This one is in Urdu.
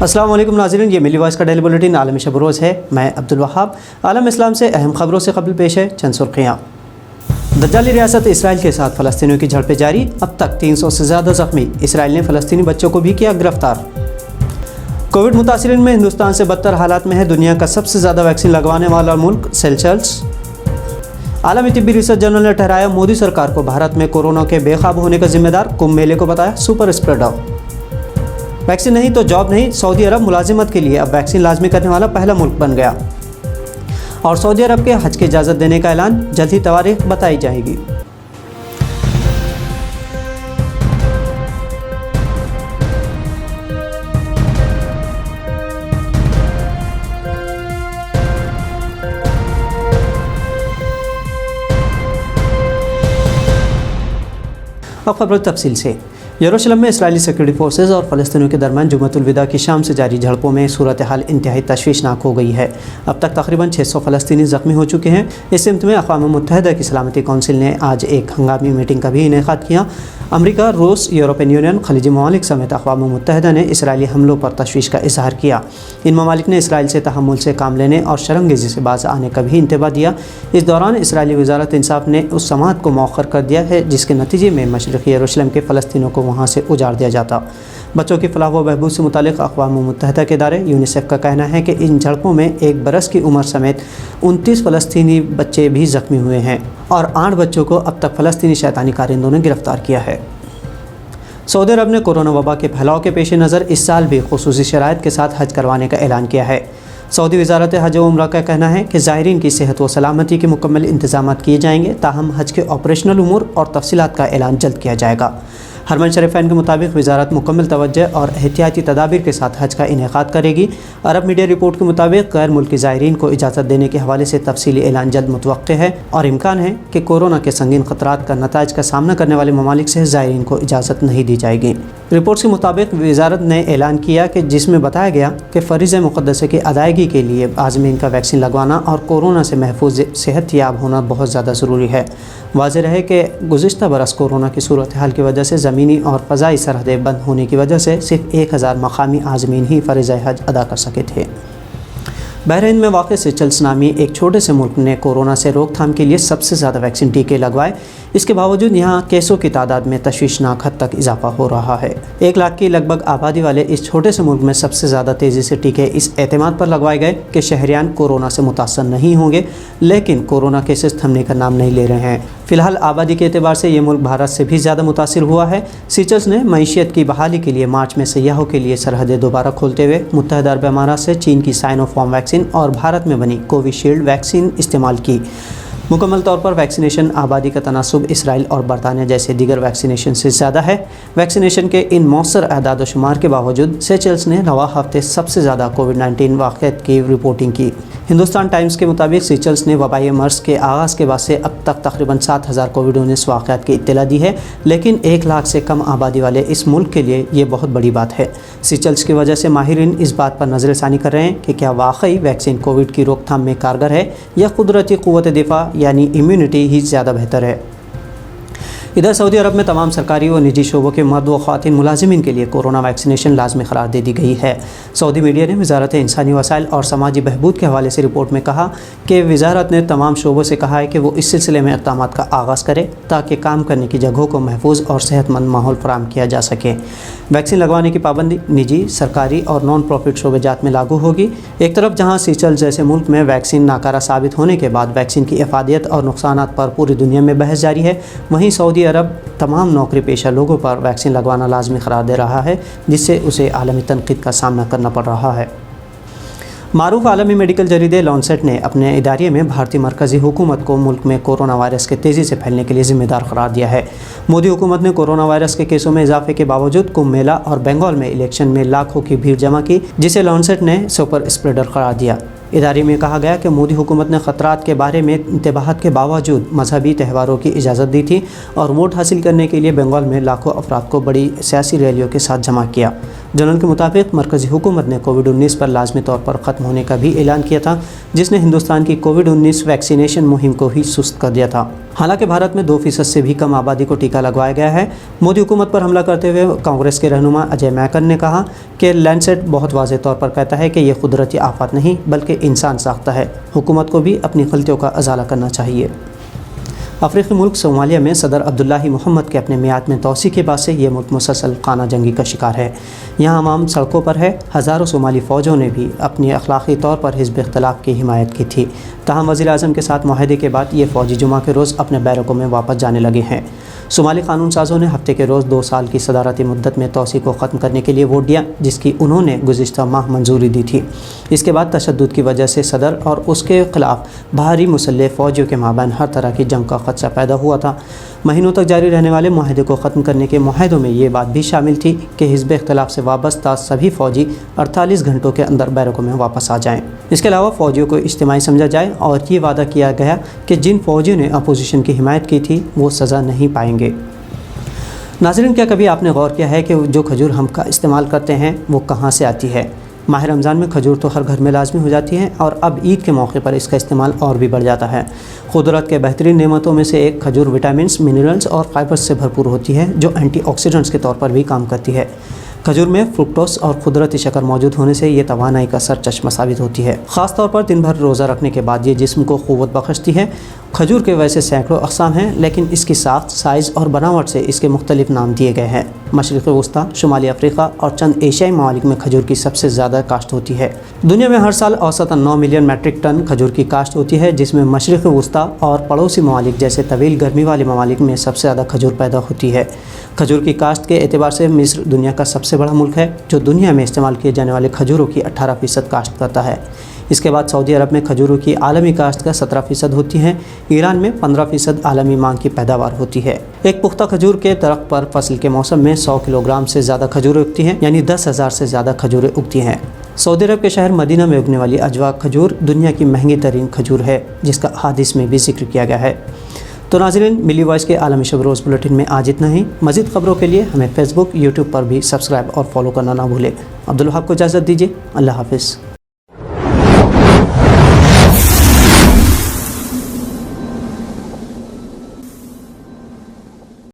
السلام علیکم ناظرین، یہ ملی وائس کا ڈیلی بلیٹن عالمی شب روز ہے۔ میں عبدالوہاب۔ عالم اسلام سے اہم خبروں سے قبل پیش ہے چند سرخیاں۔ دجالی ریاست اسرائیل کے ساتھ فلسطینیوں کی جھڑپیں جاری، اب تک 300 سے زیادہ زخمی، اسرائیل نے فلسطینی بچوں کو بھی کیا گرفتار۔ کووڈ متاثرین میں ہندوستان سے بدتر حالات میں ہے دنیا کا سب سے زیادہ ویکسین لگوانے والا ملک سیچلز۔ عالمی طبی ریسرچ جرنل نے ٹھہرایا مودی سرکار کو بھارت میں کورونا کے بے قابو ہونے کا ذمہ دار، کمبھ میلے کو بتایا سپر اسپریڈر۔ ویکسین نہیں تو جاب نہیں، سعودی عرب ملازمت کے لیے اب ویکسین لازمی کرنے والا پہلا ملک بن گیا۔ اور سعودی عرب کے حج کی اجازت دینے کا اعلان، جلد ہی تواریخ بتائی جائے گی۔ اب خبر تفصیل سے۔ یروشلم میں اسرائیلی سیکورٹی فورسز اور فلسطینیوں کے درمیان جمعۃ الوداع کی شام سے جاری جھڑپوں میں صورتحال انتہائی تشویشناک ہو گئی ہے۔ اب تک تقریباً 600 فلسطینی زخمی ہو چکے ہیں۔ اس سمت میں اقوام متحدہ کی سلامتی کونسل نے آج ایک ہنگامی میٹنگ کا بھی انعقاد کیا۔ امریکہ، روس، یورپین یونین، خلیجی ممالک سمیت اقوام متحدہ نے اسرائیلی حملوں پر تشویش کا اظہار کیا۔ ان ممالک نے اسرائیل سے تحمل سے کام لینے اور شرمگیزی سے باز آنے کا بھی انتباہ دیا۔ اس دوران اسرائیلی وزارت انصاف نے اس سماعت کو مؤخر کر دیا ہے جس کے نتیجے میں مشرقی یروشلم کے فلسطینیوں کو وہاں سے اجاڑ دیا جاتا۔ بچوں کی فلاح و بہبود سے متعلق اقوام متحدہ کے ادارے یونیسیف کا کہنا ہے کہ ان جھڑپوں میں 1 برس کی عمر سمیت 29 فلسطینی بچے بھی زخمی ہوئے ہیں اور 8 بچوں کو اب تک فلسطینی شیطانی کارندوں نے گرفتار کیا ہے۔ سعودی عرب نے کورونا وبا کے پھیلاؤ کے پیش نظر اس سال بھی خصوصی شرائط کے ساتھ حج کروانے کا اعلان کیا ہے۔ سعودی وزارت حج و عمرہ کا کہنا ہے کہ زائرین کی صحت و سلامتی کے مکمل انتظامات کیے جائیں گے، تاہم حج کے آپریشنل امور اور تفصیلات کا اعلان جلد کیا جائے گا۔ حرمین شریفین کے مطابق وزارت مکمل توجہ اور احتیاطی تدابیر کے ساتھ حج کا انعقاد کرے گی۔ عرب میڈیا رپورٹ کے مطابق غیر ملکی زائرین کو اجازت دینے کے حوالے سے تفصیلی اعلان جلد متوقع ہے اور امکان ہے کہ کورونا کے سنگین خطرات کا نتائج کا سامنا کرنے والے ممالک سے زائرین کو اجازت نہیں دی جائے گی۔ رپورٹ کے مطابق وزارت نے اعلان کیا کہ جس میں بتایا گیا کہ فریضہ مقدسہ کی ادائیگی کے لیے عازمین کا ویکسین لگوانا اور کورونا سے محفوظ صحت یاب ہونا بہت زیادہ ضروری ہے۔ واضح رہے کہ گزشتہ برس کورونا کی صورتحال کی وجہ سے زمینی اور فضائی سرحدیں بند ہونے کی وجہ سے صرف 1000 مقامی عازمین ہی فریضہ حج ادا کر سکے تھے۔ بحرین میں واقع سیچلز نامی ایک چھوٹے سے ملک نے کورونا سے روک تھام کے لیے سب سے زیادہ ویکسین ٹیکے لگوائے۔ اس کے باوجود یہاں کیسوں کی تعداد میں تشویشناک حد تک اضافہ ہو رہا ہے۔ 1 لاکھ کی لگ بھگ آبادی والے اس چھوٹے سے ملک میں سب سے زیادہ تیزی سے ٹیکے اس اعتماد پر لگوائے گئے کہ شہریان کورونا سے متاثر نہیں ہوں گے، لیکن کورونا کیسز تھمنے کا نام نہیں لے رہے ہیں۔ فی الحال آبادی کے اعتبار سے یہ ملک بھارت سے بھی زیادہ متاثر ہوا ہے۔ سیچلز نے معیشت کی بحالی کے لیے مارچ میں سیاحوں کے لیے سرحدیں دوبارہ کھولتے ہوئے متحدہ عرب امارات سے چین کی سائنو فارم ویکسین اور بھارت میں بنی کوویشیلڈ ویکسین استعمال کی۔ مکمل طور پر ویکسینیشن آبادی کا تناسب اسرائیل اور برطانیہ جیسے دیگر ویکسینیشن سے زیادہ ہے۔ ویکسینیشن کے ان مؤثر اعداد و شمار کے باوجود سیچلز نے رواں ہفتے سب سے زیادہ کووڈ-19 واقعات کی رپورٹنگ کی۔ ہندوستان ٹائمز کے مطابق سیچلز نے وبائی مرض کے آغاز کے بعد سے اب تک تقریباً 7000 کووڈ-19 واقعات کی اطلاع دی ہے، لیکن 1 لاکھ سے کم آبادی والے اس ملک کے لیے یہ بہت بڑی بات ہے۔ سیچلز کی وجہ سے ماہرین اس بات پر نظر ثانی کر رہے ہیں کہ کیا واقعی ویکسین کووڈ کی روک تھام میں کارگر ہے یا قدرتی قوت دفاع یعنی امیونٹی ہی زیادہ بہتر ہے۔ ادھر سعودی عرب میں تمام سرکاری و نجی شعبوں کے مرد و خواتین ملازمین کے لیے کورونا ویکسینیشن لازمی قرار دے دی گئی ہے۔ سعودی میڈیا نے وزارت انسانی وسائل اور سماجی بہبود کے حوالے سے رپورٹ میں کہا کہ وزارت نے تمام شعبوں سے کہا ہے کہ وہ اس سلسلے میں اقدامات کا آغاز کرے تاکہ کام کرنے کی جگہوں کو محفوظ اور صحت مند ماحول فراہم کیا جا سکے۔ ویکسین لگوانے کی پابندی نجی، سرکاری اور نان پروفٹ شعبے جات میں لاگو ہوگی۔ ایک طرف جہاں سیچلز جیسے ملک میں ویکسین ناکارہ ثابت ہونے کے بعد ویکسین کی افادیت اور نقصانات پر پوری دنیا میں بحث جاری ہے، وہیں سعودی عرب تمام نوکری پیشہ لوگوں پر ویکسین لگوانا لازمی قرار دے رہا ہے، جس سے اسے عالمی تنقید کا سامنا کرنا پڑ رہا ہے۔ معروف عالمی میڈیکل جریدے لانسیٹ نے اپنے اداریے میں بھارتی مرکزی حکومت کو ملک میں کورونا وائرس کے تیزی سے پھیلنے کے لیے ذمہ دار قرار دیا ہے۔ مودی حکومت نے کورونا وائرس کے کیسوں میں اضافے کے باوجود کمبھ میلہ اور بنگال میں الیکشن میں لاکھوں کی بھیڑ جمع کی، جسے لانسیٹ نے سپر اسپریڈر قرار دیا۔ ادارے میں کہا گیا کہ مودی حکومت نے خطرات کے بارے میں انتباہات کے باوجود مذہبی تہواروں کی اجازت دی تھی اور ووٹ حاصل کرنے کے لیے بنگال میں لاکھوں افراد کو بڑی سیاسی ریلیوں کے ساتھ جمع کیا۔ جنرل کے مطابق مرکزی حکومت نے کووڈ-19 پر لازمی طور پر ختم ہونے کا بھی اعلان کیا تھا، جس نے ہندوستان کی کووڈ-19 ویکسینیشن مہم کو ہی سست کر دیا تھا۔ حالانکہ بھارت میں 2% سے بھی کم آبادی کو ٹیکہ لگوایا گیا ہے۔ مودی حکومت پر حملہ کرتے ہوئے کانگریس کے رہنما اجے میکن نے کہا کہ لینسیٹ بہت واضح طور پر کہتا ہے کہ یہ قدرتی آفات نہیں بلکہ انسان ساختہ ہے۔ حکومت کو بھی اپنی غلطیوں کا ازالہ کرنا چاہیے۔ افریقی ملک صومالیہ میں صدر عبداللہ محمد کے اپنے میعاد میں توسیع کے بعد سے یہ ملک مسلسل خانہ جنگی کا شکار ہے۔ یہاں عوام سڑکوں پر ہے۔ ہزاروں صومالی فوجوں نے بھی اپنی اخلاقی طور پر حزب اختلاف کی حمایت کی تھی، تاہم وزیر اعظم کے ساتھ معاہدے کے بعد یہ فوجی جمعہ کے روز اپنے بیرکوں میں واپس جانے لگے ہیں۔ صومالی قانون سازوں نے ہفتے کے روز 2 سال کی صدارتی مدت میں توسیع کو ختم کرنے کے لیے ووٹ دیا، جس کی انہوں نے گزشتہ ماہ منظوری دی تھی۔ اس کے بعد تشدد کی وجہ سے صدر اور اس کے خلاف بھاری مسلح فوجیوں کے مابین ہر طرح کی جنگ کا خدشہ پیدا ہوا تھا۔ مہینوں تک جاری رہنے والے معاہدے کو ختم کرنے کے معاہدوں میں یہ بات بھی شامل تھی کہ حزب اختلاف سے وابستہ سبھی فوجی 48 گھنٹوں کے اندر بیرکوں میں واپس آ جائیں۔ اس کے علاوہ فوجیوں کو اجتماعی سمجھا جائے اور یہ وعدہ کیا گیا کہ جن فوجیوں نے اپوزیشن کی حمایت کی تھی وہ سزا نہیں پائیں گے۔ ناظرین، کیا کبھی آپ نے غور کیا ہے کہ جو کھجور ہم کا استعمال کرتے ہیں وہ کہاں سے آتی ہے؟ ماہ رمضان میں کھجور تو ہر گھر میں لازمی ہو جاتی ہے اور اب عید کے موقع پر اس کا استعمال اور بھی بڑھ جاتا ہے۔ قدرت کے بہترین نعمتوں میں سے ایک کھجور وٹامنز، منرلز اور فائبرز سے بھرپور ہوتی ہے جو اینٹی آکسیڈنٹس کے طور پر بھی کام کرتی ہے۔ کھجور میں فرکٹوز اور قدرتی شکر موجود ہونے سے یہ توانائی کا سرچشمہ ثابت ہوتی ہے، خاص طور پر دن بھر روزہ رکھنے کے بعد یہ جسم کو قوت بخشتی ہے۔ کھجور کے ویسے سینکڑوں اقسام ہیں، لیکن اس کی ساخت، سائز اور بناوٹ سے اس کے مختلف نام دیے گئے ہیں۔ مشرق وسطیٰ، شمالی افریقہ اور چند ایشیائی ممالک میں کھجور کی سب سے زیادہ کاشت ہوتی ہے۔ دنیا میں ہر سال اوسطاً 9 ملین میٹرک ٹن کھجور کی کاشت ہوتی ہے، جس میں مشرق وسطیٰ اور پڑوسی ممالک جیسے طویل گرمی والے ممالک میں سب سے زیادہ کھجور پیدا ہوتی ہے۔ کھجور کی کاشت کے اعتبار سے مصر دنیا کا سب سے بڑا ملک ہے، جو دنیا میں استعمال کیے جانے والے کھجوروں کی 18% کاشت کرتا ہے۔ اس کے بعد سعودی عرب میں کھجوروں کی عالمی کاشت کا 17% ہوتی ہے۔ ایران میں 15% عالمی مانگ کی پیداوار ہوتی ہے۔ ایک پختہ کھجور کے درخت پر فصل کے موسم میں 100 کلو گرام سے زیادہ کھجوریں اگتی ہیں، یعنی 10,000 سے زیادہ کھجوریں اگتی ہیں۔ سعودی عرب کے شہر مدینہ میں اگنے والی اجوا کھجور دنیا کی مہنگی ترین کھجور ہے، جس کا حدیث میں بھی ذکر کیا گیا ہے۔ تو ناظرین، ملی وائس کے عالمی شب روز بلیٹن میں آج اتنا ہی۔ مزید خبروں کے لیے ہمیں فیس بک، یوٹیوب پر بھی سبسکرائب اور فالو کرنا نہ بھولیں۔ عبدالوہاب کو اجازت دیجیے۔ اللہ حافظ۔